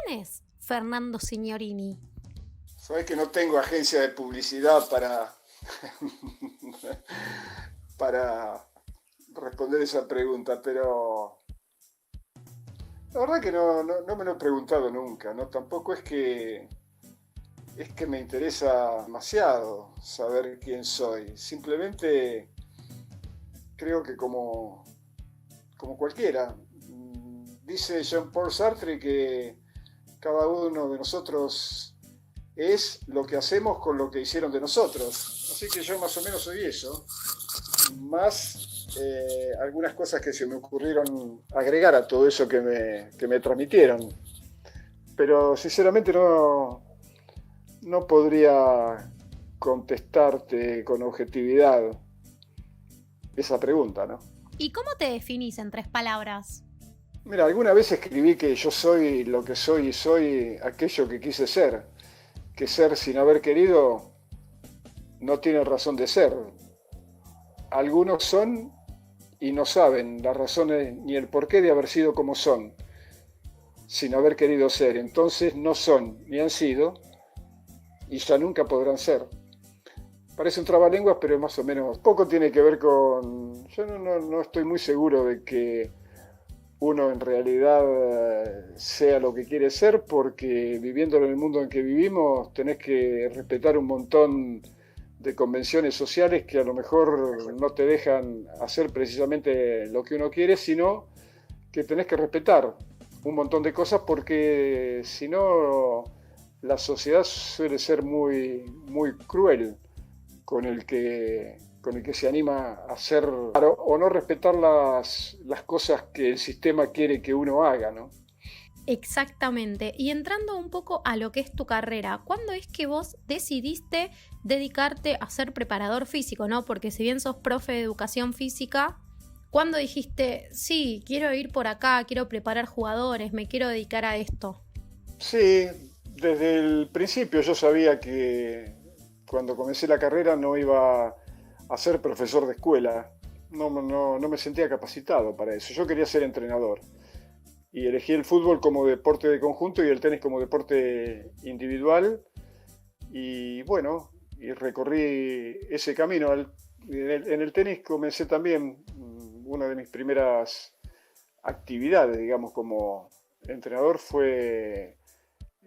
es Fernando Signorini? Sabés que no tengo agencia de publicidad para responder esa pregunta, pero la verdad que no me lo he preguntado nunca, ¿no? Tampoco es que me interesa demasiado saber quién soy. Simplemente creo que como cualquiera. Dice Jean-Paul Sartre que cada uno de nosotros es lo que hacemos con lo que hicieron de nosotros. Así que yo más o menos soy eso, más algunas cosas que se me ocurrieron agregar a todo eso que me transmitieron. Pero sinceramente no podría contestarte con objetividad esa pregunta, ¿no? ¿Y cómo te definís en 3 palabras? Mira, alguna vez escribí que yo soy lo que soy y soy aquello que quise ser, que ser sin haber querido no tiene razón de ser. Algunos son y no saben las razones ni el porqué de haber sido como son, sin haber querido ser. Entonces no son ni han sido y ya nunca podrán ser. Parece un trabalenguas, pero más o menos poco tiene que ver con... Yo no estoy muy seguro de que uno en realidad sea lo que quiere ser, porque viviendo en el mundo en que vivimos tenés que respetar un montón de convenciones sociales que a lo mejor no te dejan hacer precisamente lo que uno quiere, sino que tenés que respetar un montón de cosas, porque si no la sociedad suele ser muy cruel con el que se anima a hacer o no respetar las cosas que el sistema quiere que uno haga, ¿no? Exactamente. Y entrando un poco a lo que es tu carrera, ¿cuándo es que vos decidiste dedicarte a ser preparador físico, ¿no? Porque si bien sos profe de educación física, ¿cuándo dijiste, sí, quiero ir por acá, quiero preparar jugadores, me quiero dedicar a esto? Sí, desde el principio yo sabía que cuando comencé la carrera no iba a ser profesor de escuela. No me sentía capacitado para eso. Yo quería ser entrenador. Y elegí el fútbol como deporte de conjunto y el tenis como deporte individual. Y bueno, y recorrí ese camino. En el tenis comencé también una de mis primeras actividades, digamos, como entrenador fue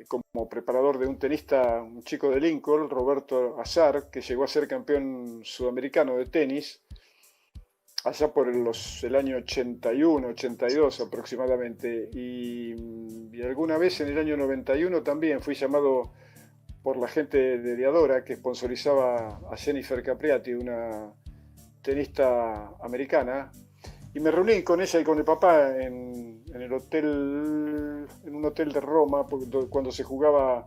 como preparador de un tenista, un chico de Lincoln, Roberto Azar, que llegó a ser campeón sudamericano de tenis allá por el año 81, 82 aproximadamente. Y alguna vez en el año 91 también fui llamado por la gente de Diadora, que sponsorizaba a Jennifer Capriati, una tenista americana, y me reuní con ella y con el papá en el hotel, en un hotel de Roma, cuando se jugaba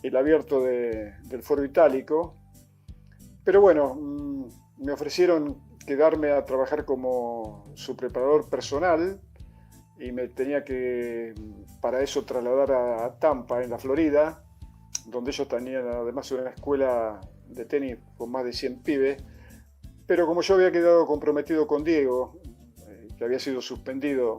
el abierto del Foro Itálico. Pero bueno, me ofrecieron quedarme a trabajar como su preparador personal y me tenía que para eso trasladar a Tampa, en la Florida, donde ellos tenían además una escuela de tenis con más de 100 pibes. Pero como yo había quedado comprometido con Diego, que había sido suspendido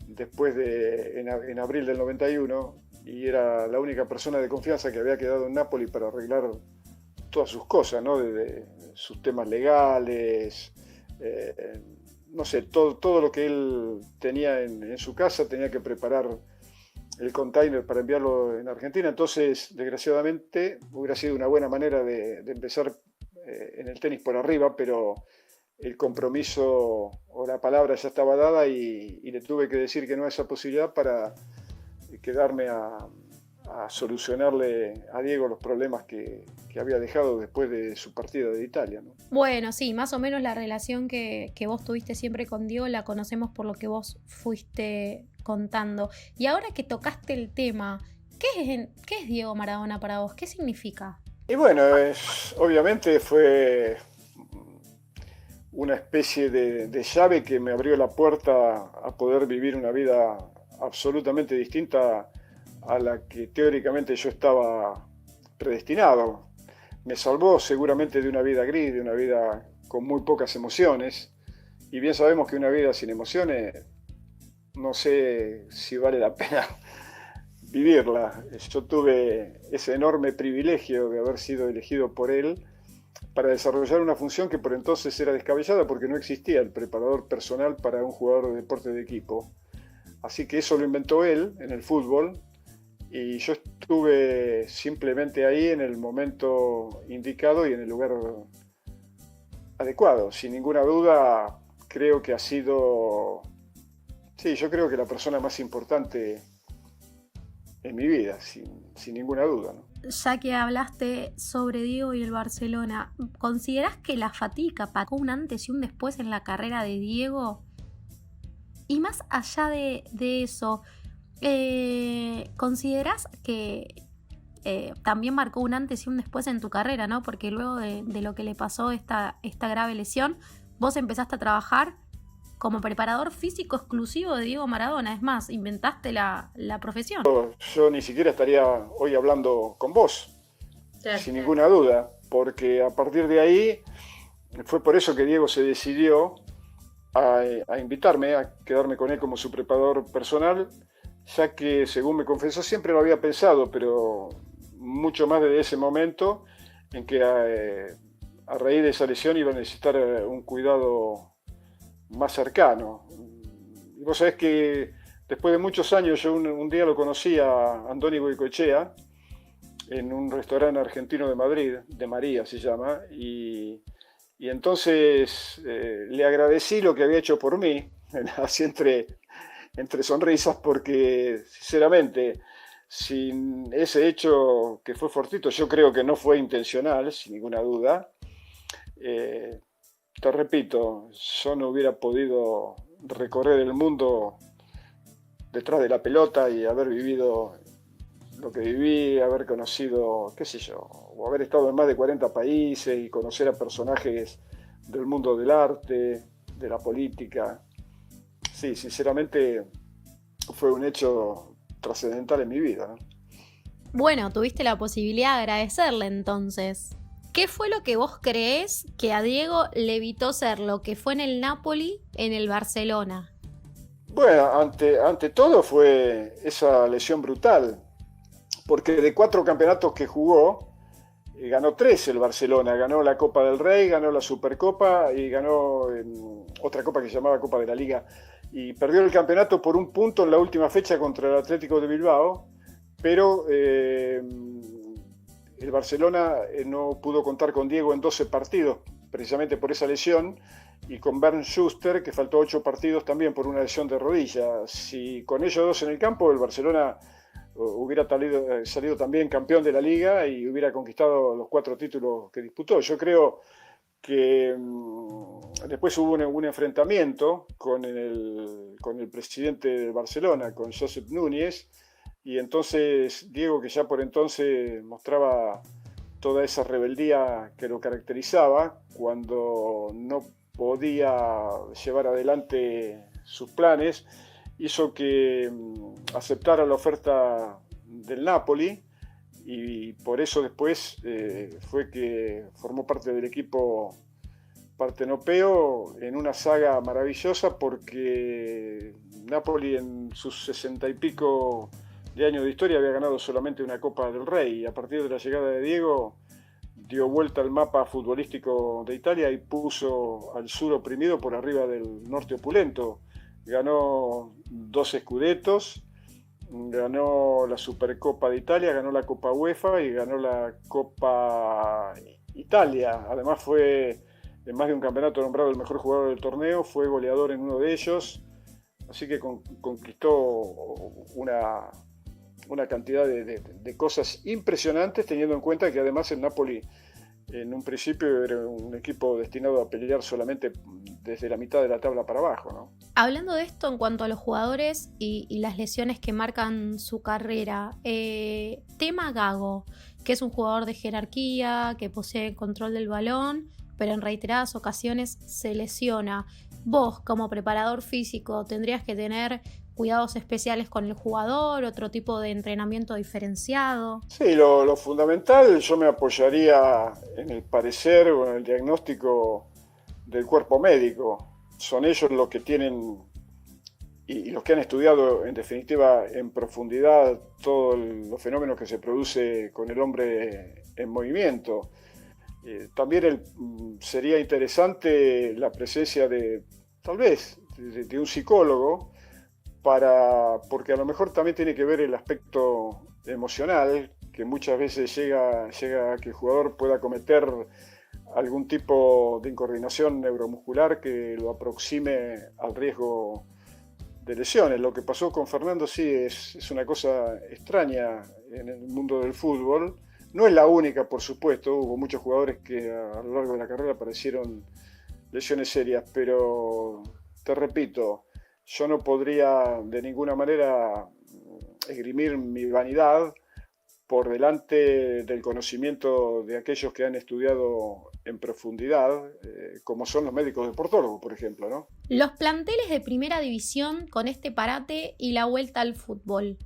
después en abril del 91, y era la única persona de confianza que había quedado en Nápoles para arreglar todas sus cosas, ¿no? De sus temas legales, no sé, todo lo que él tenía en su casa, tenía que preparar el container para enviarlo en Argentina. Entonces, desgraciadamente, hubiera sido una buena manera de empezar en el tenis por arriba, pero el compromiso o la palabra ya estaba dada y le tuve que decir que no a esa posibilidad para quedarme a solucionarle a Diego los problemas que había dejado después de su partida de Italia, ¿no? Bueno, sí, más o menos la relación que vos tuviste siempre con Diego la conocemos por lo que vos fuiste contando. Y ahora que tocaste el tema, ¿qué es Diego Maradona para vos? ¿Qué significa? Y bueno, obviamente fue una especie de llave que me abrió la puerta a poder vivir una vida absolutamente distinta a la que teóricamente yo estaba predestinado. Me salvó seguramente de una vida gris, de una vida con muy pocas emociones, y bien sabemos que una vida sin emociones no sé si vale la pena vivirla. Yo tuve ese enorme privilegio de haber sido elegido por él para desarrollar una función que por entonces era descabellada porque no existía el preparador personal para un jugador de deporte de equipo. Así que eso lo inventó él en el fútbol y yo estuve simplemente ahí en el momento indicado y en el lugar adecuado. Sin ninguna duda, creo que ha sido, sí, yo creo que la persona más importante en mi vida, sin ninguna duda, ¿no? Ya que hablaste sobre Diego y el Barcelona, ¿considerás que la fatiga marcó un antes y un después en la carrera de Diego? Y más allá de eso, ¿considerás que también marcó un antes y un después en tu carrera, ¿no? Porque luego de lo que le pasó esta grave lesión, vos empezaste a trabajar como preparador físico exclusivo de Diego Maradona. Es más, inventaste la profesión. Yo ni siquiera estaría hoy hablando con vos, Claro. sin ninguna duda, porque a partir de ahí fue por eso que Diego se decidió a invitarme a quedarme con él como su preparador personal, ya que, según me confesó, siempre lo había pensado, pero mucho más desde ese momento en que a raíz de esa lesión iba a necesitar un cuidado más cercano. Y vos sabés que después de muchos años yo un día lo conocí a Andoni Goicoechea en un restaurante argentino de Madrid, de María se llama, y entonces le agradecí lo que había hecho por mí, así entre sonrisas, porque sinceramente, sin ese hecho que fue fortuito, yo creo que no fue intencional, sin ninguna duda, te repito, yo no hubiera podido recorrer el mundo detrás de la pelota y haber vivido lo que viví, haber conocido, qué sé yo, o haber estado en más de 40 países y conocer a personajes del mundo del arte, de la política. Sí, sinceramente fue un hecho trascendental en mi vida, ¿no? Bueno, tuviste la posibilidad de agradecerle entonces. ¿Qué fue lo que vos creés que a Diego le evitó ser lo que fue en el Napoli en el Barcelona? Bueno, ante todo fue esa lesión brutal, porque de 4 campeonatos que jugó, ganó 3 el Barcelona. Ganó la Copa del Rey, ganó la Supercopa y ganó otra copa que se llamaba Copa de la Liga. Y perdió el campeonato por un punto en la última fecha contra el Atlético de Bilbao, pero el Barcelona no pudo contar con Diego en 12 partidos, precisamente por esa lesión, y con Bernd Schuster, que faltó 8 partidos también por una lesión de rodilla. Si con ellos dos en el campo, el Barcelona hubiera salido también campeón de la Liga y hubiera conquistado los 4 títulos que disputó. Yo creo que después hubo un enfrentamiento con el presidente del Barcelona, con Josep Núñez, y entonces Diego, que ya por entonces mostraba toda esa rebeldía que lo caracterizaba, cuando no podía llevar adelante sus planes, hizo que aceptara la oferta del Napoli, y por eso después fue que formó parte del equipo partenopeo en una saga maravillosa, porque Napoli en sus 60 y pico de años de historia había ganado solamente una Copa del Rey, y a partir de la llegada de Diego dio vuelta al mapa futbolístico de Italia y puso al sur oprimido por arriba del norte opulento. Ganó 2 Scudettos, ganó la Supercopa de Italia, ganó la Copa UEFA y ganó la Copa Italia. Además fue, en más de un campeonato, nombrado el mejor jugador del torneo, fue goleador en uno de ellos, así que conquistó una cantidad de cosas impresionantes, teniendo en cuenta que además el Napoli en un principio era un equipo destinado a pelear solamente desde la mitad de la tabla para abajo, ¿no? Hablando de esto en cuanto a los jugadores y las lesiones que marcan su carrera, tema Gago, que es un jugador de jerarquía, que posee control del balón, pero en reiteradas ocasiones se lesiona. Vos, como preparador físico, tendrías que tener cuidados especiales con el jugador, otro tipo de entrenamiento diferenciado. Sí, lo fundamental, yo me apoyaría en el parecer o en el diagnóstico del cuerpo médico. Son ellos los que tienen y los que han estudiado en definitiva en profundidad todos los fenómenos que se produce con el hombre en movimiento. También sería interesante la presencia de, tal vez, de un psicólogo, porque a lo mejor también tiene que ver el aspecto emocional, que muchas veces llega a que el jugador pueda cometer algún tipo de incoordinación neuromuscular que lo aproxime al riesgo de lesiones. Lo que pasó con Fernando sí es una cosa extraña en el mundo del fútbol. No es la única, por supuesto, hubo muchos jugadores que a lo largo de la carrera padecieron lesiones serias, pero te repito, yo no podría de ninguna manera esgrimir mi vanidad por delante del conocimiento de aquellos que han estudiado en profundidad, como son los médicos deportólogos, por ejemplo, ¿no? Los planteles de primera división con este parate y la vuelta al fútbol,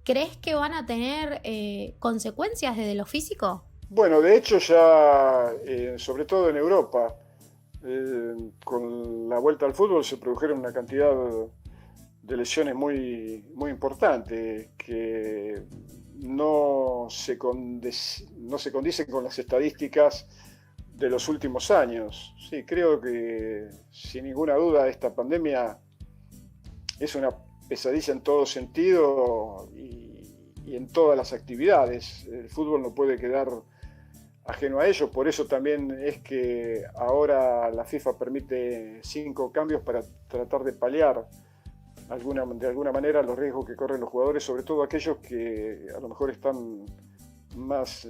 ¿crees que van a tener consecuencias desde lo físico? Bueno, de hecho ya, sobre todo en Europa, con la vuelta al fútbol se produjeron una cantidad de lesiones muy, muy importantes que no se condicen con las estadísticas de los últimos años. Sí, creo que sin ninguna duda esta pandemia es una pesadilla en todo sentido y en todas las actividades. El fútbol no puede quedar ajeno a ello, por eso también es que ahora la FIFA permite 5 cambios para tratar de paliar de alguna manera los riesgos que corren los jugadores, sobre todo aquellos que a lo mejor están más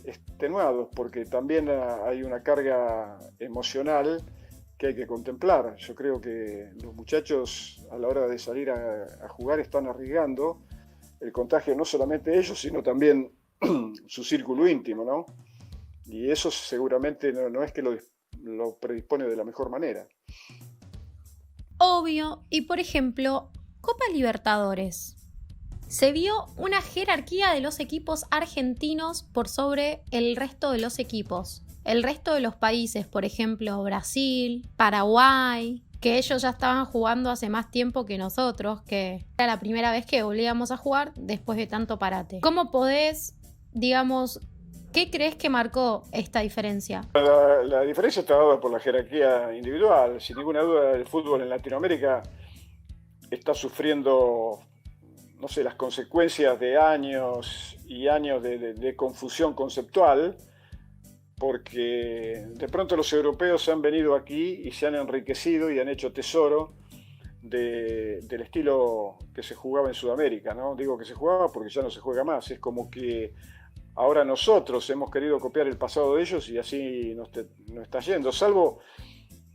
extenuados, porque también hay una carga emocional que hay que contemplar. Yo creo que los muchachos a la hora de salir a jugar están arriesgando el contagio no solamente de ellos, sino también su círculo íntimo, ¿no? Y eso seguramente no es que lo predispone de la mejor manera. Obvio, y por ejemplo, Copa Libertadores. Se vio una jerarquía de los equipos argentinos por sobre el resto de los equipos. El resto de los países, por ejemplo, Brasil, Paraguay, que ellos ya estaban jugando hace más tiempo que nosotros, que era la primera vez que volvíamos a jugar después de tanto parate. ¿Cómo podés, digamos, qué crees que marcó esta diferencia? La diferencia está dada por la jerarquía individual. Sin ninguna duda, el fútbol en Latinoamérica está sufriendo, no sé, las consecuencias de años y años de confusión conceptual, porque de pronto los europeos han venido aquí y se han enriquecido y han hecho tesoro del estilo que se jugaba en Sudamérica, ¿no? Digo que se jugaba porque ya no se juega más. Es como que ahora nosotros hemos querido copiar el pasado de ellos y así nos está yendo, salvo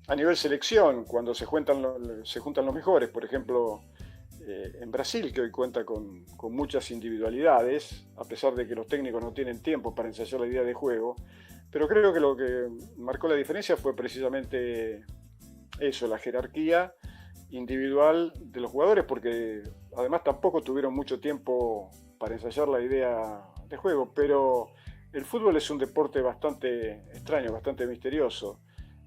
a nivel selección, cuando se juntan los mejores. Por ejemplo, en Brasil, que hoy cuenta con muchas individualidades, a pesar de que los técnicos no tienen tiempo para ensayar la idea de juego. Pero creo que lo que marcó la diferencia fue precisamente eso, la jerarquía individual de los jugadores, porque además tampoco tuvieron mucho tiempo para ensayar la idea de juego. Pero el fútbol es un deporte bastante extraño, bastante misterioso.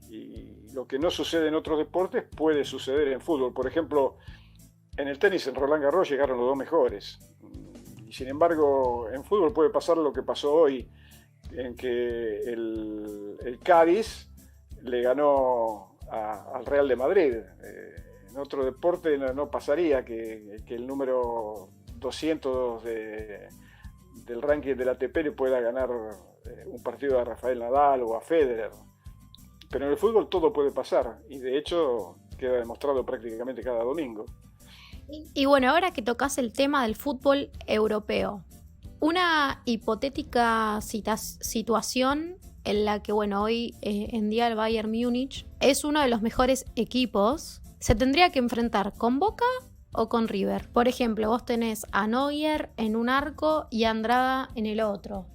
Y lo que no sucede en otros deportes puede suceder en fútbol. Por ejemplo, en el tenis, en Roland Garros, llegaron los 2 mejores. Y sin embargo, en fútbol puede pasar lo que pasó hoy, en que el Cádiz le ganó al Real de Madrid. En otro deporte no pasaría que el número 200 del ranking del ATP le pueda ganar un partido a Rafael Nadal o a Federer. Pero en el fútbol todo puede pasar, y de hecho queda demostrado prácticamente cada domingo. Y bueno, ahora que tocas el tema del fútbol europeo, una hipotética situación en la que, bueno, hoy en día el Bayern Múnich es uno de los mejores equipos, se tendría que enfrentar con Boca o con River. Por ejemplo, vos tenés a Neuer en un arco y a Andrada en el otro,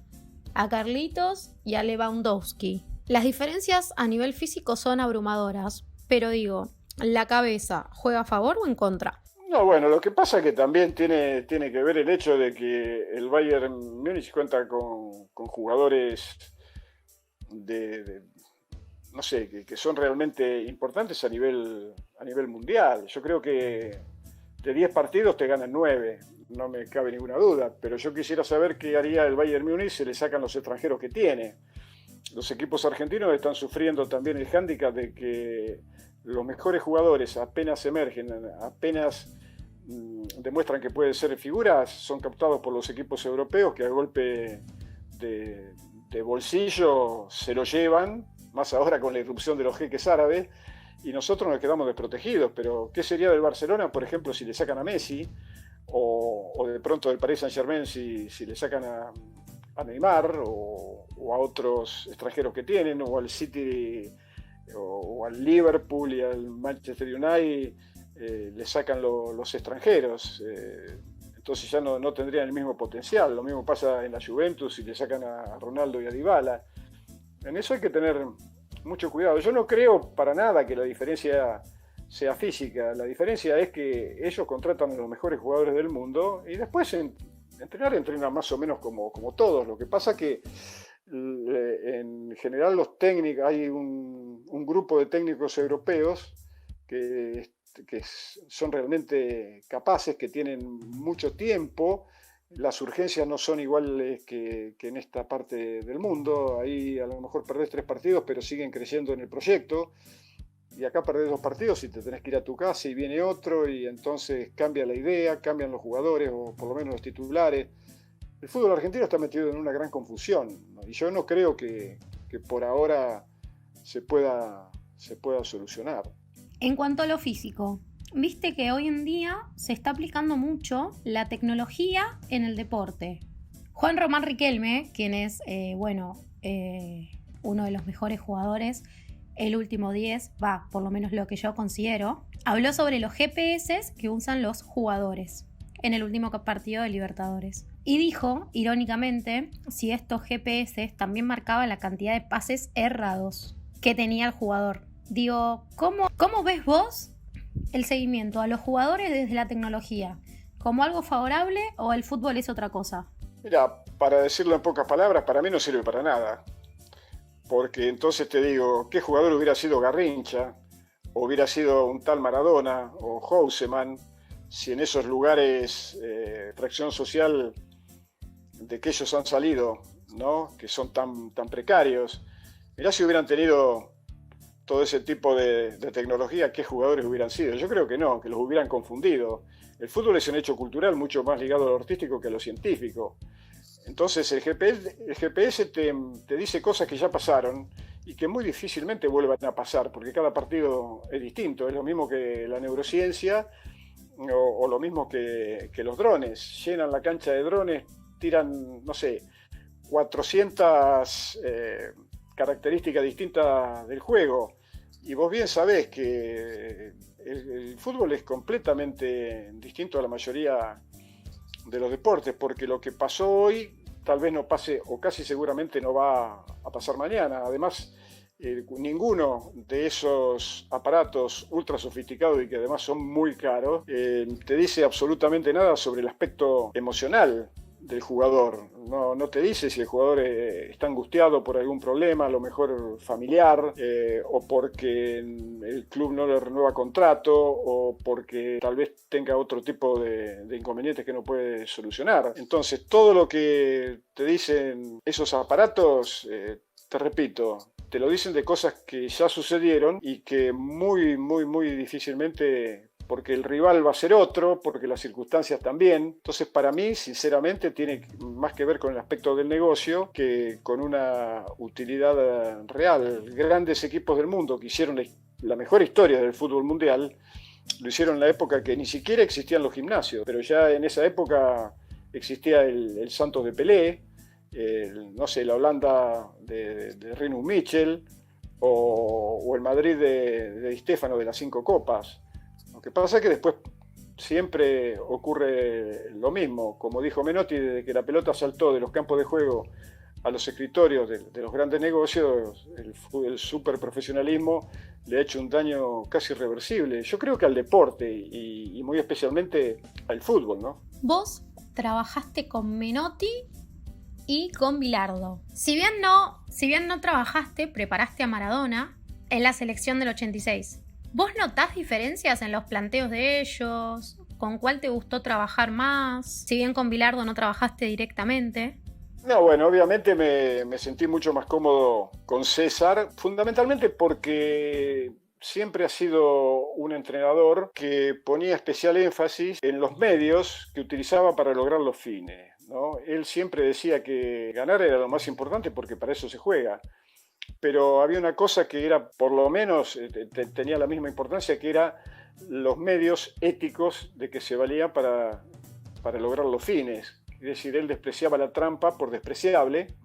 a Carlitos y a Lewandowski. Las diferencias a nivel físico son abrumadoras, pero digo, ¿la cabeza juega a favor o en contra? No, bueno, lo que pasa es que también tiene que ver el hecho de que el Bayern Múnich cuenta con jugadores no sé, que son realmente importantes a nivel mundial. Yo creo que de 10 partidos te ganan 9, no me cabe ninguna duda, pero yo quisiera saber qué haría el Bayern Múnich si le sacan los extranjeros que tiene. Los equipos argentinos están sufriendo también el hándicap de que los mejores jugadores apenas emergen, apenas demuestran que pueden ser figuras, son captados por los equipos europeos que a golpe de bolsillo se lo llevan, más ahora con la irrupción de los jeques árabes, y nosotros nos quedamos desprotegidos. Pero ¿qué sería del Barcelona, por ejemplo, si le sacan a Messi? O de pronto del Paris Saint-Germain si le sacan a Neymar o a otros extranjeros que tienen, o al City o al Liverpool y al Manchester United le sacan los extranjeros. Entonces ya no tendrían el mismo potencial. Lo mismo pasa en la Juventus y le sacan a Ronaldo y a Dybala. En eso hay que tener mucho cuidado. Yo no creo para nada que la diferencia sea física. La diferencia es que ellos contratan a los mejores jugadores del mundo y después entrenan más o menos como todos. Lo que pasa que en general los técnicos, hay un grupo de técnicos europeos que son realmente capaces, que tienen mucho tiempo. Las urgencias no son iguales que en esta parte del mundo. Ahí a lo mejor perdés 3 partidos, pero siguen creyendo en el proyecto. Y acá perdés 2 partidos y te tenés que ir a tu casa y viene otro, y entonces cambia la idea, cambian los jugadores, o por lo menos los titulares. El fútbol argentino está metido en una gran confusión, ¿no? Y yo no creo que por ahora se pueda solucionar. En cuanto a lo físico, viste que hoy en día se está aplicando mucho la tecnología en el deporte. Juan Román Riquelme, quien es uno de los mejores jugadores, el último 10, por lo menos lo que yo considero, habló sobre los GPS que usan los jugadores en el último partido de Libertadores. Y dijo, irónicamente, si estos GPS también marcaban la cantidad de pases errados que tenía el jugador. Digo, ¿cómo ves vos el seguimiento a los jugadores desde la tecnología? ¿Como algo favorable o el fútbol es otra cosa? Mira, para decirlo en pocas palabras, para mí no sirve para nada. Porque entonces te digo, ¿qué jugador hubiera sido Garrincha? ¿O hubiera sido un tal Maradona o Houseman? Si en esos lugares tracción social de que ellos han salido, ¿no? Que son tan precarios. Mirá si hubieran tenido todo ese tipo de tecnología, ¿qué jugadores hubieran sido? Yo creo que no, que los hubieran confundido. El fútbol es un hecho cultural mucho más ligado a lo artístico que a lo científico. Entonces el GPS te dice cosas que ya pasaron y que muy difícilmente vuelvan a pasar, porque cada partido es distinto. Es lo mismo que la neurociencia o lo mismo que los drones. Llenan la cancha de drones, tiran, no sé, 400 características distintas del juego. Y vos bien sabés que el fútbol es completamente distinto a la mayoría de los deportes, porque lo que pasó hoy tal vez no pase, o casi seguramente no va a pasar mañana. Además, ninguno de esos aparatos ultra sofisticados y que además son muy caros te dice absolutamente nada sobre el aspecto emocional del jugador. No te dice si el jugador está angustiado por algún problema, a lo mejor familiar, o porque el club no le renueva contrato, o porque tal vez tenga otro tipo de inconvenientes que no puede solucionar. Entonces, todo lo que te dicen esos aparatos, te repito, te lo dicen de cosas que ya sucedieron y que muy, muy, muy difícilmente, porque el rival va a ser otro, porque las circunstancias también. Entonces, para mí, sinceramente, tiene más que ver con el aspecto del negocio que con una utilidad real. Grandes equipos del mundo que hicieron la mejor historia del fútbol mundial, lo hicieron en la época que ni siquiera existían los gimnasios, pero ya en esa época existía el Santos de Pelé, la Holanda de Rinus Michel, o el Madrid de Di Stéfano de las 5 copas. Lo que pasa es que después siempre ocurre lo mismo. Como dijo Menotti, desde que la pelota saltó de los campos de juego a los escritorios de los grandes negocios, el superprofesionalismo le ha hecho un daño casi irreversible. Yo creo que al deporte y muy especialmente al fútbol, ¿no? Vos trabajaste con Menotti y con Bilardo. Si bien no trabajaste, preparaste a Maradona en la selección del 86. ¿Vos notás diferencias en los planteos de ellos? ¿Con cuál te gustó trabajar más? Si bien con Bilardo no trabajaste directamente. No, bueno, obviamente me sentí mucho más cómodo con César, fundamentalmente porque siempre ha sido un entrenador que ponía especial énfasis en los medios que utilizaba para lograr los fines, ¿no? Él siempre decía que ganar era lo más importante porque para eso se juega. Pero había una cosa que era, por lo menos, tenía la misma importancia, que era los medios éticos de que se valía para lograr los fines. Es decir, él despreciaba la trampa por despreciable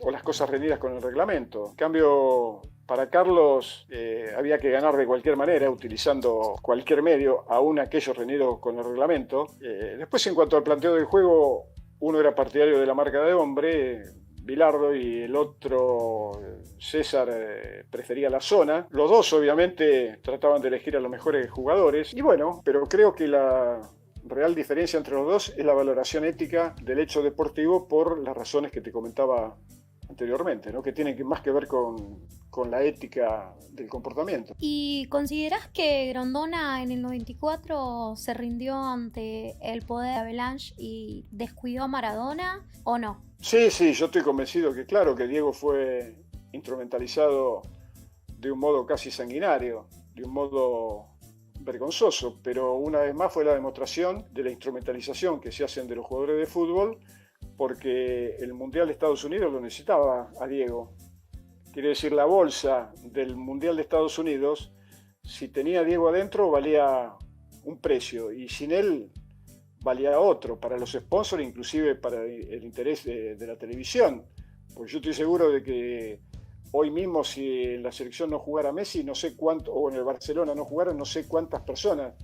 o las cosas reñidas con el reglamento. En cambio, para Carlos había que ganar de cualquier manera, utilizando cualquier medio, aún aquellos reñidos con el reglamento. Después, en cuanto al planteo del juego, uno era partidario de la marca de hombre, Bilardo, y el otro, César, prefería la zona. Los dos obviamente trataban de elegir a los mejores jugadores. Y bueno, pero creo que la real diferencia entre los dos es la valoración ética del hecho deportivo por las razones que te comentaba anteriormente, ¿no? Que tienen más que ver con la ética del comportamiento. ¿Y considerás que Grondona en el 94 se rindió ante el poder de Avalanche y descuidó a Maradona o no? Sí, yo estoy convencido que claro, que Diego fue instrumentalizado de un modo casi sanguinario, de un modo vergonzoso, pero una vez más fue la demostración de la instrumentalización que se hacen de los jugadores de fútbol, porque el Mundial de Estados Unidos lo necesitaba a Diego. Quiere decir, la bolsa del Mundial de Estados Unidos, si tenía a Diego adentro, valía un precio, y sin él valía otro, para los sponsors, inclusive para el interés de la televisión. Porque yo estoy seguro de que hoy mismo, si en la selección no jugara Messi, no sé cuánto, o en el Barcelona no jugara, no sé cuántas personas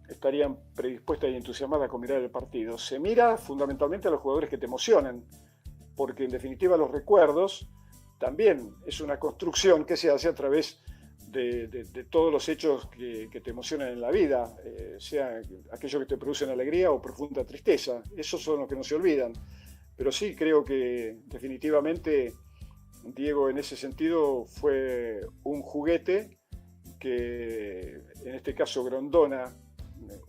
estarían predispuestas y entusiasmadas con mirar el partido. Se mira fundamentalmente a los jugadores que te emocionan, porque en definitiva los recuerdos también es una construcción que se hace a través de todos los hechos que te emocionan en la vida, sea aquellos que te producen alegría o profunda tristeza. Esos son los que no se olvidan. Pero sí, creo que definitivamente Diego en ese sentido fue un juguete que en este caso Grondona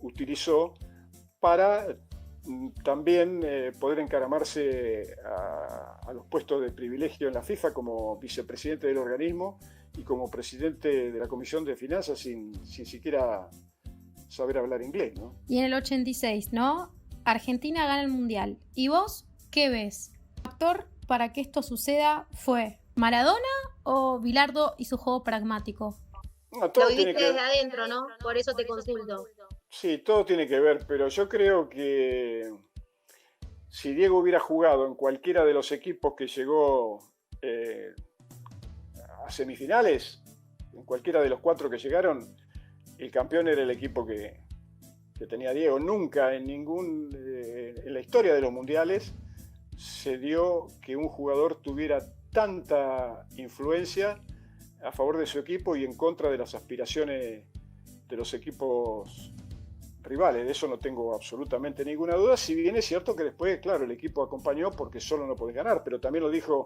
utilizó para también poder encaramarse a los puestos de privilegio en la FIFA como vicepresidente del organismo y como presidente de la Comisión de Finanzas sin siquiera saber hablar inglés, ¿no? Y en el 86, ¿no? Argentina gana el Mundial. ¿Y vos qué ves? ¿El factor para que esto suceda fue Maradona o Bilardo y su juego pragmático? No, todo Lo viviste tiene que desde ver. adentro, ¿no? Por eso te consulto. Sí, todo tiene que ver, pero yo creo que si Diego hubiera jugado en cualquiera de los equipos que llegó a semifinales, en cualquiera de los 4 que llegaron, el campeón era el equipo que tenía Diego. Nunca en la historia de los mundiales se dio que un jugador tuviera tanta influencia a favor de su equipo y en contra de las aspiraciones de los equipos rivales. De eso no tengo absolutamente ninguna duda, si bien es cierto que después, claro, el equipo acompañó porque solo no podés ganar, pero también lo dijo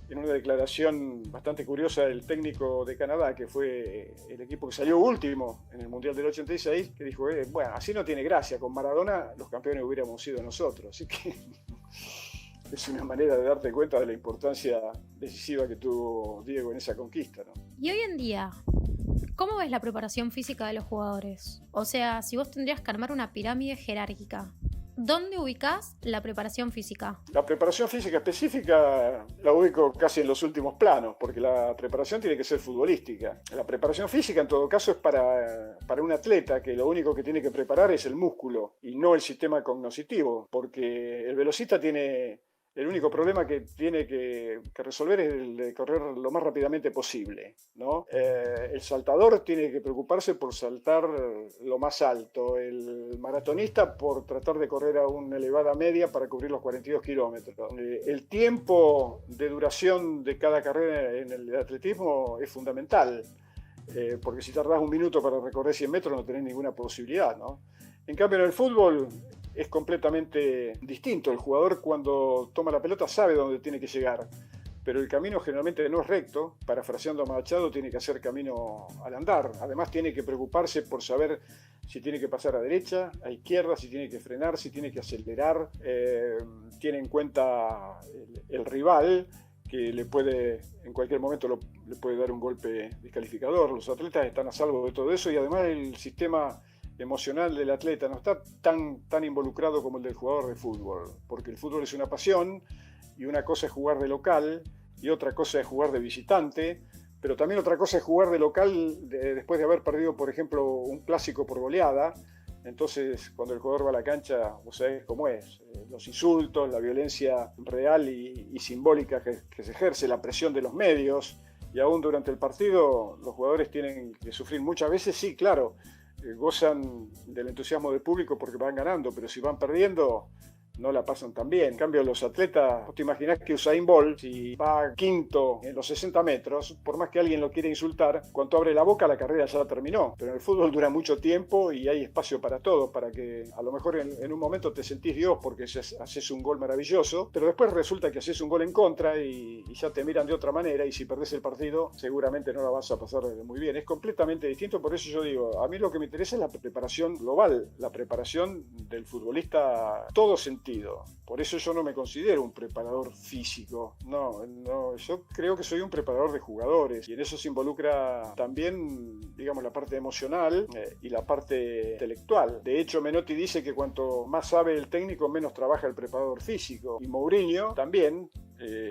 en una declaración bastante curiosa del técnico de Canadá, que fue el equipo que salió último en el Mundial del 86, que dijo, bueno, así no tiene gracia, con Maradona los campeones hubiéramos sido nosotros, así que es una manera de darte cuenta de la importancia decisiva que tuvo Diego en esa conquista, ¿no? Y hoy en día, ¿cómo ves la preparación física de los jugadores? O sea, si vos tendrías que armar una pirámide jerárquica, ¿dónde ubicás la preparación física? La preparación física específica la ubico casi en los últimos planos, porque la preparación tiene que ser futbolística. La preparación física, en todo caso, es para un atleta que lo único que tiene que preparar es el músculo y no el sistema cognoscitivo, porque el velocista tiene... El único problema que tiene que resolver es el de correr lo más rápidamente posible, ¿no? El saltador tiene que preocuparse por saltar lo más alto, el maratonista por tratar de correr a una elevada media para cubrir los 42 kilómetros. El tiempo de duración de cada carrera en el atletismo es fundamental, porque si tardás 1 minuto para recorrer 100 metros no tenés ninguna posibilidad, ¿no? En cambio, en el fútbol es completamente distinto. El jugador cuando toma la pelota sabe dónde tiene que llegar, pero el camino generalmente no es recto. Parafraseando a Machado, tiene que hacer camino al andar. Además tiene que preocuparse por saber si tiene que pasar a derecha, a izquierda, si tiene que frenar, si tiene que acelerar, tiene en cuenta el rival, que le puede, en cualquier momento le puede dar un golpe descalificador. Los atletas están a salvo de todo eso y además el sistema emocional del atleta no está tan involucrado como el del jugador de fútbol, porque el fútbol es una pasión y una cosa es jugar de local y otra cosa es jugar de visitante, pero también otra cosa es jugar de local después de haber perdido, por ejemplo, un clásico por goleada. Entonces, cuando el jugador va a la cancha, vos sabés cómo es. Los insultos, la violencia real y simbólica que se ejerce, la presión de los medios. Y aún durante el partido, los jugadores tienen que sufrir muchas veces, sí, claro, gozan del entusiasmo del público porque van ganando, pero si van perdiendo, no la pasan tan bien. En cambio, los atletas, vos te imaginás que Usain Bolt, si va quinto en los 60 metros, por más que alguien lo quiera insultar, cuando abre la boca la carrera ya terminó. Pero en el fútbol dura mucho tiempo y hay espacio para todo, para que a lo mejor en un momento te sentís Dios porque haces un gol maravilloso, pero después resulta que haces un gol en contra y ya te miran de otra manera, y si perdés el partido seguramente no la vas a pasar muy bien. Es completamente distinto, por eso yo digo, a mí lo que me interesa es la preparación global, la preparación del futbolista, todo sentido. Por eso yo no me considero un preparador físico. No, yo creo que soy un preparador de jugadores y en eso se involucra también, digamos, la parte emocional y la parte intelectual. De hecho, Menotti dice que cuanto más sabe el técnico, menos trabaja el preparador físico. Y Mourinho también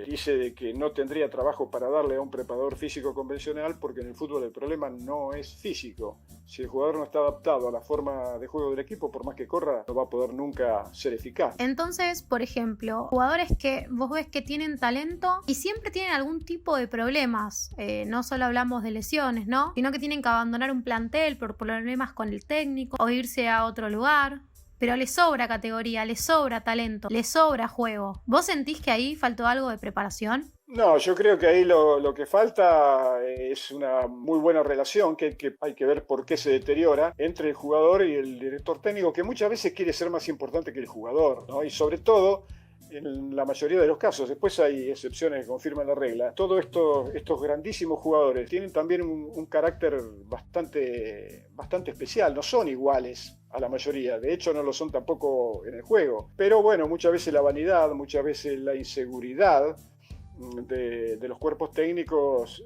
dice de que no tendría trabajo para darle a un preparador físico convencional porque en el fútbol el problema no es físico. Si el jugador no está adaptado a la forma de juego del equipo, por más que corra, no va a poder nunca ser eficaz. Entonces, por ejemplo, jugadores que vos ves que tienen talento y siempre tienen algún tipo de problemas, no solo hablamos de lesiones, ¿no? Sino que tienen que abandonar un plantel por problemas con el técnico o irse a otro lugar. Pero le sobra categoría, le sobra talento, le sobra juego. ¿Vos sentís que ahí faltó algo de preparación? No, yo creo que ahí lo que falta es una muy buena relación, que hay que ver por qué se deteriora, entre el jugador y el director técnico, que muchas veces quiere ser más importante que el jugador, ¿no? Y sobre todo, en la mayoría de los casos, después hay excepciones que confirman la regla, todos estos grandísimos jugadores tienen también un carácter bastante especial, no son iguales a la mayoría, de hecho no lo son tampoco en el juego, pero bueno, muchas veces la vanidad, muchas veces la inseguridad de los cuerpos técnicos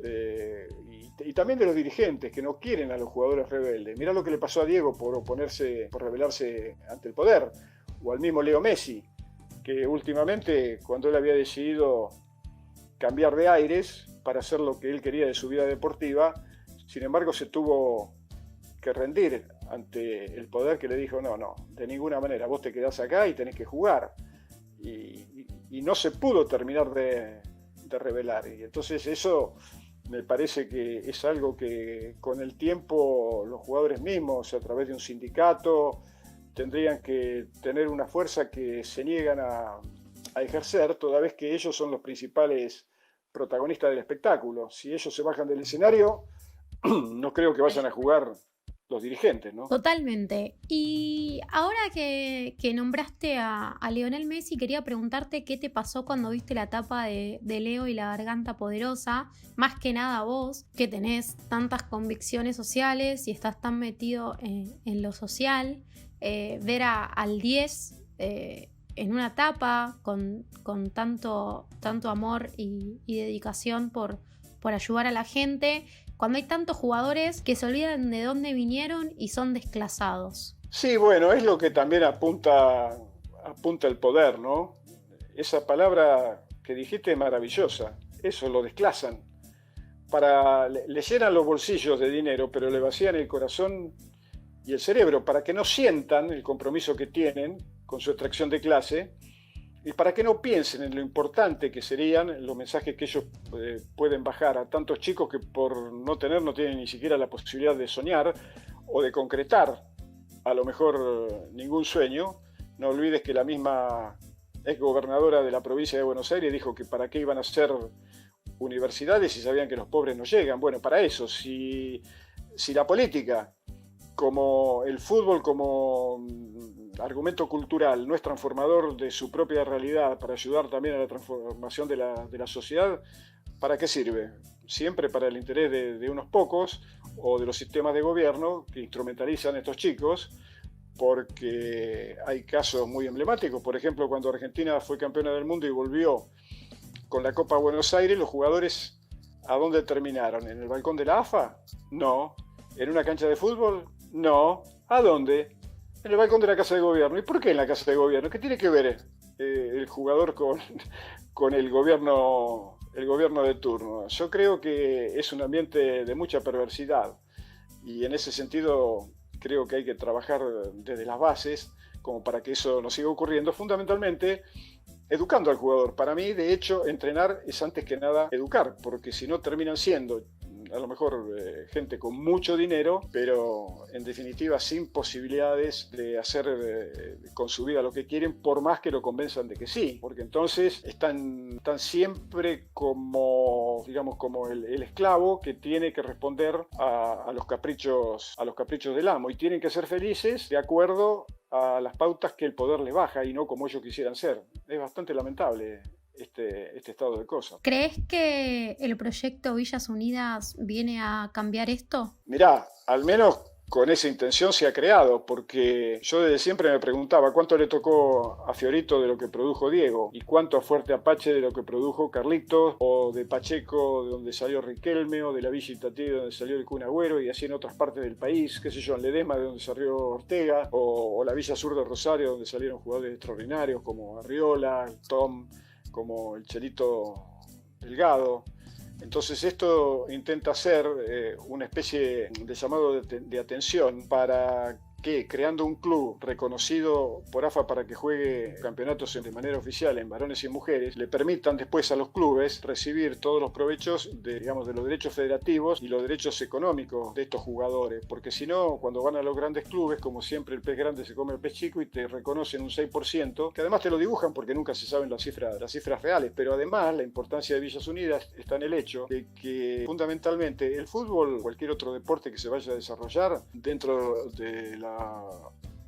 y también de los dirigentes que no quieren a los jugadores rebeldes. Mirá lo que le pasó a Diego por rebelarse ante el poder, o al mismo Leo Messi, que últimamente, cuando él había decidido cambiar de aires para hacer lo que él quería de su vida deportiva, sin embargo se tuvo que rendir ante el poder que le dijo, no, de ninguna manera, vos te quedás acá y tenés que jugar. Y no se pudo terminar de rebelar. Y entonces eso me parece que es algo que con el tiempo los jugadores mismos, a través de un sindicato, tendrían que tener una fuerza que se niegan a ejercer, toda vez que ellos son los principales protagonistas del espectáculo. Si ellos se bajan del escenario, no creo que vayan a jugar los dirigentes, ¿no? Totalmente. Y ahora que nombraste a Lionel Messi, quería preguntarte qué te pasó cuando viste la tapa de Leo y la garganta poderosa. Más que nada vos, que tenés tantas convicciones sociales y estás tan metido en lo social, ver al 10 en una tapa con tanto amor y dedicación por ayudar a la gente, cuando hay tantos jugadores que se olvidan de dónde vinieron y son desclasados. Sí, bueno, es lo que también apunta el poder, ¿no? Esa palabra que dijiste es maravillosa. Eso, lo desclasan. Le llenan los bolsillos de dinero, pero le vacían el corazón y el cerebro para que no sientan el compromiso que tienen con su extracción de clase y para que no piensen en lo importante que serían los mensajes que ellos pueden bajar a tantos chicos que por no tienen ni siquiera la posibilidad de soñar o de concretar a lo mejor ningún sueño. No olvides que la misma exgobernadora de la provincia de Buenos Aires dijo que para qué iban a hacer universidades si sabían que los pobres no llegan. Bueno, para eso, si la política, como el fútbol, como argumento cultural, no es transformador de su propia realidad para ayudar también a la transformación de la sociedad, ¿para qué sirve? Siempre para el interés de unos pocos o de los sistemas de gobierno que instrumentalizan a estos chicos, porque hay casos muy emblemáticos. Por ejemplo, cuando Argentina fue campeona del mundo y volvió con la Copa Buenos Aires, los jugadores, ¿a dónde terminaron? ¿En el balcón de la AFA? No. ¿En una cancha de fútbol? No. ¿A dónde? En el balcón de la Casa de Gobierno. ¿Y por qué en la Casa de Gobierno? ¿Qué tiene que ver el jugador con el gobierno de turno? Yo creo que es un ambiente de mucha perversidad y en ese sentido creo que hay que trabajar desde las bases como para que eso no siga ocurriendo, fundamentalmente educando al jugador. Para mí, de hecho, entrenar es antes que nada educar, porque si no terminan siendo a lo mejor gente con mucho dinero, pero en definitiva sin posibilidades de hacer con su vida lo que quieren, por más que lo convenzan de que sí, porque entonces están siempre como, digamos, como el esclavo que tiene que responder a los caprichos del amo, y tienen que ser felices de acuerdo a las pautas que el poder les baja y no como ellos quisieran ser. Es bastante lamentable este estado de cosas. ¿Crees que el proyecto Villas Unidas viene a cambiar esto? Mirá, al menos con esa intención se ha creado, porque yo desde siempre me preguntaba cuánto le tocó a Fiorito de lo que produjo Diego y cuánto a Fuerte Apache de lo que produjo Carlitos, o de Pacheco de donde salió Riquelme, o de la Villa Itatí de donde salió el Kun Agüero, y así en otras partes del país, qué sé yo, en Ledesma de donde salió Ortega, o la Villa Sur de Rosario donde salieron jugadores extraordinarios como Arriola, Tom, como el Chelito Delgado. Entonces esto intenta ser una especie de llamado de atención para que, creando un club reconocido por AFA para que juegue campeonatos de manera oficial en varones y mujeres, le permitan después a los clubes recibir todos los provechos de los derechos federativos y los derechos económicos de estos jugadores, porque si no, cuando van a los grandes clubes, como siempre el pez grande se come el pez chico y te reconocen un 6%, que además te lo dibujan porque nunca se saben las cifras reales, pero además la importancia de Villas Unidas está en el hecho de que fundamentalmente el fútbol, cualquier otro deporte que se vaya a desarrollar dentro de la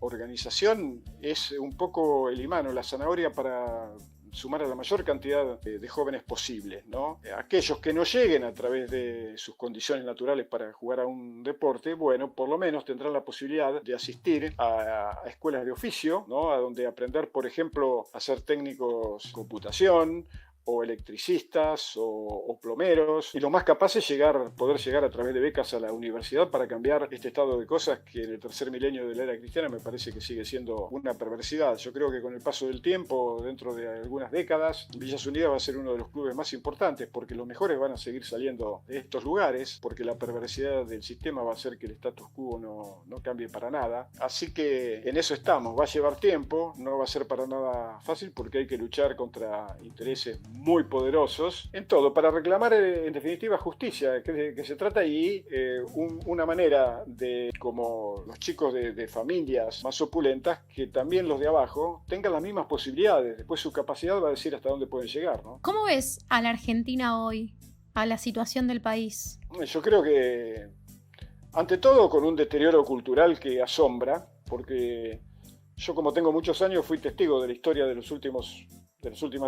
organización, es un poco el imán o la zanahoria para sumar a la mayor cantidad de jóvenes posibles, ¿no? Aquellos que no lleguen a través de sus condiciones naturales para jugar a un deporte, bueno, por lo menos tendrán la posibilidad de asistir a escuelas de oficio, ¿no? A donde aprender, por ejemplo, a ser técnicos de computación, o electricistas, o plomeros, y lo más capaz es poder llegar a través de becas a la universidad para cambiar este estado de cosas que en el tercer milenio de la era cristiana me parece que sigue siendo una perversidad. Yo creo que con el paso del tiempo, dentro de algunas décadas, Villas Unidas va a ser uno de los clubes más importantes, porque los mejores van a seguir saliendo de estos lugares, porque la perversidad del sistema va a hacer que el status quo no cambie para nada. Así que en eso estamos. Va a llevar tiempo, no va a ser para nada fácil, porque hay que luchar contra intereses muy poderosos en todo, para reclamar en definitiva justicia, que se trata ahí una manera de, como los chicos de familias más opulentas, que también los de abajo tengan las mismas posibilidades. Después su capacidad va a decir hasta dónde pueden llegar, ¿no? ¿Cómo ves a la Argentina hoy, a la situación del país? Yo creo que, ante todo, con un deterioro cultural que asombra, porque yo, como tengo muchos años, fui testigo de la historia de las últimas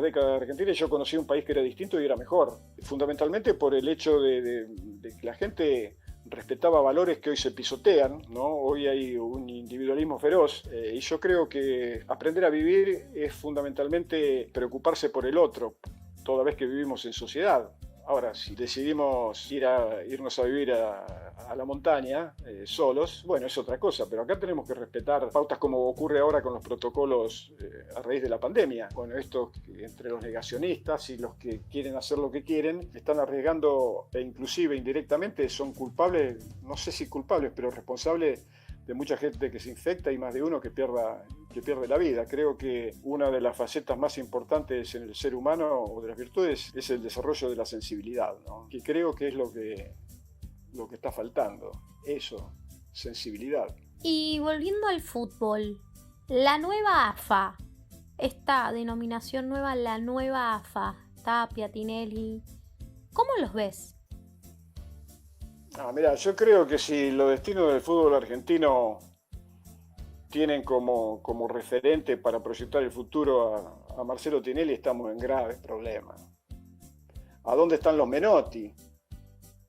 décadas de Argentina, y yo conocí un país que era distinto y era mejor, fundamentalmente por el hecho de que la gente respetaba valores que hoy se pisotean, ¿no? Hoy hay un individualismo feroz, y yo creo que aprender a vivir es fundamentalmente preocuparse por el otro, toda vez que vivimos en sociedad. Ahora, si decidimos irnos a vivir a la montaña solos, bueno, es otra cosa, pero acá tenemos que respetar pautas, como ocurre ahora con los protocolos a raíz de la pandemia. Bueno, esto, entre los negacionistas y los que quieren hacer lo que quieren, están arriesgando, e inclusive indirectamente son culpables, no sé si culpables, pero responsables de mucha gente que se infecta y más de uno que pierde la vida. Creo que una de las facetas más importantes en el ser humano, o de las virtudes, es el desarrollo de la sensibilidad, ¿no? Que creo que es lo que está faltando. Eso, sensibilidad. Y volviendo al fútbol, la nueva AFA, esta denominación nueva, la nueva AFA, Tapia, Tinelli, ¿cómo los ves? Mira, yo creo que si los destinos del fútbol argentino tienen como referente para proyectar el futuro a Marcelo Tinelli, estamos en graves problemas. ¿A dónde están los Menotti?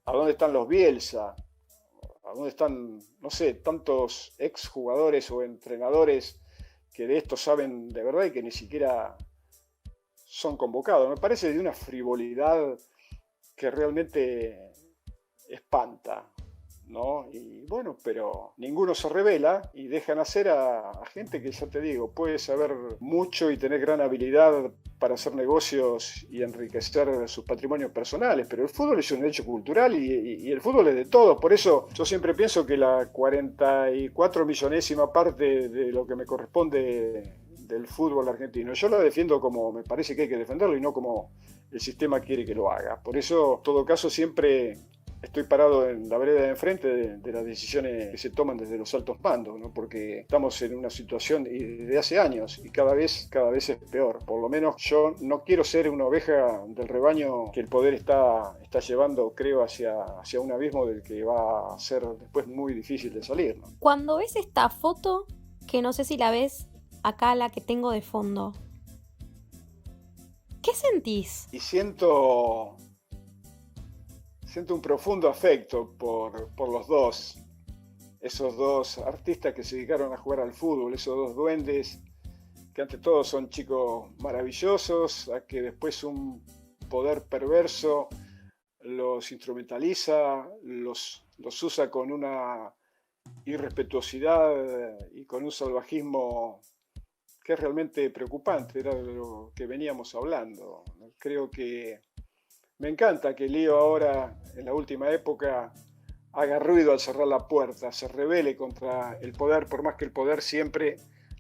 ¿A dónde están los Bielsa? ¿Dónde están, no sé, tantos exjugadores o entrenadores que de esto saben de verdad y que ni siquiera son convocados? Me parece de una frivolidad que realmente espanta, ¿no? Y bueno, pero ninguno se revela y dejan hacer a gente que, ya te digo, puede saber mucho y tener gran habilidad para hacer negocios y enriquecer sus patrimonios personales, pero el fútbol es un hecho cultural y el fútbol es de todos. Por eso yo siempre pienso que la 44 millonésima parte de lo que me corresponde del fútbol argentino, yo la defiendo como me parece que hay que defenderlo y no como el sistema quiere que lo haga. Por eso, en todo caso, siempre estoy parado en la vereda de enfrente de las decisiones que se toman desde los altos mandos, ¿no? Porque estamos en una situación y desde hace años y cada vez es peor. Por lo menos yo no quiero ser una oveja del rebaño que el poder está llevando, creo, hacia un abismo del que va a ser después muy difícil de salir, ¿no? Cuando ves esta foto, que no sé si la ves acá, la que tengo de fondo, ¿qué sentís? Y siento un profundo afecto por los dos, esos dos artistas que se dedicaron a jugar al fútbol, esos dos duendes que ante todo son chicos maravillosos, a que después un poder perverso los instrumentaliza, los usa con una irrespetuosidad y con un salvajismo que es realmente preocupante, era de lo que veníamos hablando. Creo que me encanta que Lío ahora, en la última época, haga ruido al cerrar la puerta, se rebele contra el poder, por más que el poder siempre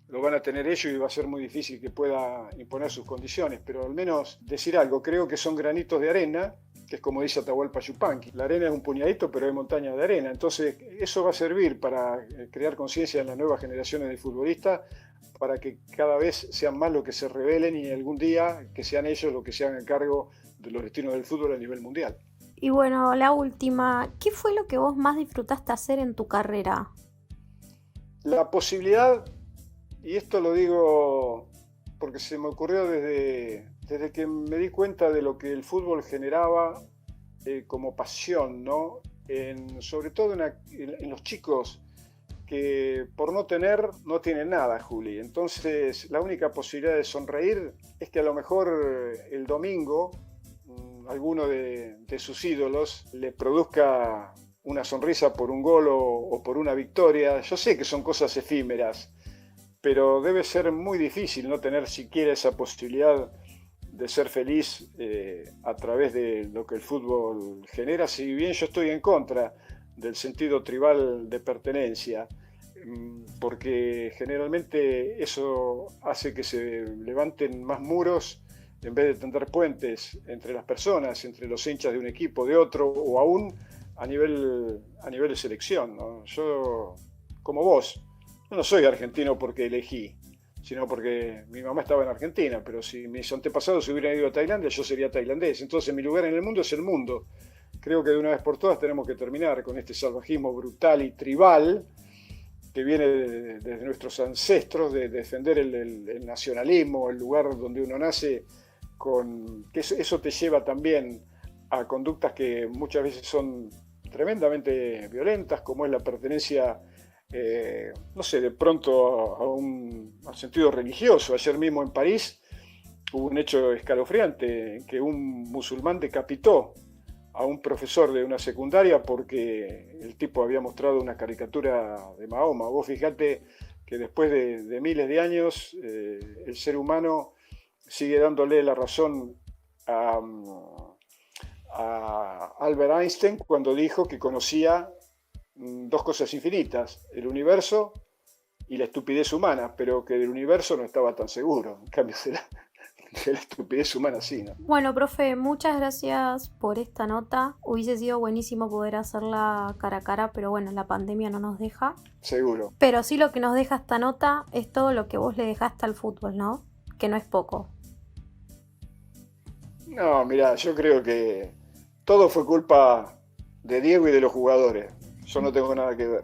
lo van a tener ellos y va a ser muy difícil que pueda imponer sus condiciones, pero al menos decir algo. Creo que son granitos de arena, que es como dice Atahualpa Yupanqui. La arena es un puñadito, pero hay montañas de arena. Entonces, eso va a servir para crear conciencia en las nuevas generaciones de futbolistas, para que cada vez sean más los que se rebelen y algún día que sean ellos los que se hagan cargo de los destinos del fútbol a nivel mundial. Y bueno, la última, ¿qué fue lo que vos más disfrutaste hacer en tu carrera? La posibilidad, y esto lo digo porque se me ocurrió desde que me di cuenta de lo que el fútbol generaba como pasión, ¿no? Sobre todo en los chicos que por no tener no tienen nada, Juli. Entonces la única posibilidad de sonreír es que a lo mejor el domingo alguno de sus ídolos le produzca una sonrisa por un gol o por una victoria. Yo sé que son cosas efímeras, pero debe ser muy difícil no tener siquiera esa posibilidad de ser feliz a través de lo que el fútbol genera, si bien yo estoy en contra del sentido tribal de pertenencia, porque generalmente eso hace que se levanten más muros en vez de tender puentes entre las personas, entre los hinchas de un equipo, de otro, o aún a nivel de selección, ¿no? Yo, como vos, no soy argentino porque elegí, sino porque mi mamá estaba en Argentina, pero si mis antepasados se hubieran ido a Tailandia, yo sería tailandés. Entonces mi lugar en el mundo es el mundo. Creo que de una vez por todas tenemos que terminar con este salvajismo brutal y tribal que viene desde nuestros ancestros, de defender el nacionalismo, el lugar donde uno nace, que eso te lleva también a conductas que muchas veces son tremendamente violentas, como es la pertenencia, no sé, de pronto al sentido religioso. Ayer mismo en París hubo un hecho escalofriante en que un musulmán decapitó a un profesor de una secundaria porque el tipo había mostrado una caricatura de Mahoma. Vos fijate que después de miles de años el ser humano sigue dándole la razón a Albert Einstein cuando dijo que conocía dos cosas infinitas, el universo y la estupidez humana, pero que del universo no estaba tan seguro. En cambio, de la estupidez humana sí, ¿no? Bueno, profe, muchas gracias por esta nota. Hubiese sido buenísimo poder hacerla cara a cara, pero bueno, la pandemia no nos deja. Seguro. Pero sí, lo que nos deja esta nota es todo lo que vos le dejaste al fútbol, ¿no? Que no es poco. No, mirá, yo creo que todo fue culpa de Diego y de los jugadores. Yo no tengo nada que ver.